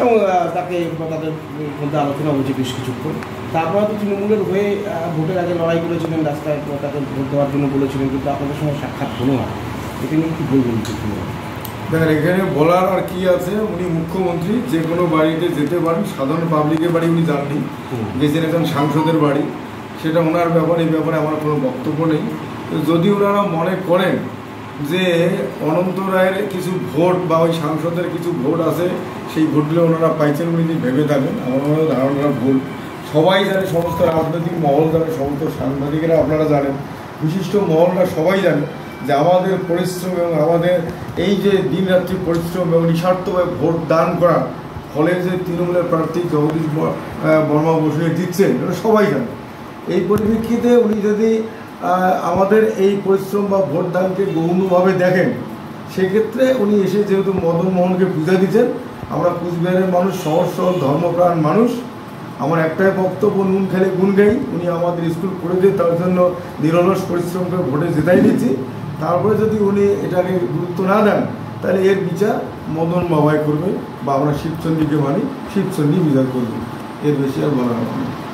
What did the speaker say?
এবং তাকে তাদের মধ্যে আলোচনা হয়েছে বেশ কিছুক্ষণ। তারপরে তো তৃণমূলের হয়ে ভোটের আগে লড়াই করেছিলেন, রাস্তায় তাকে ভোট দেওয়ার জন্য বলেছিলেন, কিন্তু আপনাদের সঙ্গে সাক্ষাৎ হলো না। এটা নিয়ে কী বলবেন? দেখেন, এখানে বলার আর কি আছে, উনি মুখ্যমন্ত্রী, যে কোনো বাড়িতে যেতে পারেন, সাধারণ পাবলিকের বাড়ি উনি যাননি, গেছেন একজন সাংসদের বাড়ি, সেটা ওনার ব্যাপার, এই ব্যাপারে আমার কোনো বক্তব্য নেই। যদি ওনারা মনে করেন যে অনন্ত রায়ের কিছু ভোট বা ওই সাংসদের কিছু ভোট আছে, সেই ভোটগুলো ওনারা পাইছেন, উনি যদি ভেবে থাকেন, আমার মনে হয় ধারণাটা ভুল। সবাই জানে, সমস্ত রাজনৈতিক মহল জানে, সমস্ত সাংবাদিকেরা আপনারা জানেন, বিশিষ্ট মহলরা সবাই জানে যে আমাদের পরিশ্রম এবং আমাদের এই যে দিনরাত্রি পরিশ্রম এবং নিঃস্বার্থভাবে ভোট দান করার ফলে যে তৃণমূলের প্রার্থী জগদীশ বর্মা বসিয়ে দিচ্ছেন, এটা সবাই জানে। এই পরিপ্রেক্ষিতে উনি যদি আমাদের এই পরিশ্রম বা ভোট দানকে গৌণভাবে দেখেন, সেক্ষেত্রে উনি এসে যেহেতু মদন মোহনকে পূজা দিচ্ছেন, আমরা কুচবিহারের মানুষ, সহজ সরল ধর্মপ্রাণ মানুষ, আমার একটাই বক্তব্য, নুন খেলে গুণ গাই। উনি আমাদের স্কুল করে দিয়ে তার জন্য নিরলস পরিশ্রম করে ভোটে জেতাই দিচ্ছি। তারপরে যদি উনি এটাকে গুরুত্ব না দেন, তাহলে এর বিচার মদন বাবাই করবে, বা আমরা শিবচন্ডীকে মানি, শিবচন্ডী বিচার করবে। এর বেশি আর বলা হবে না।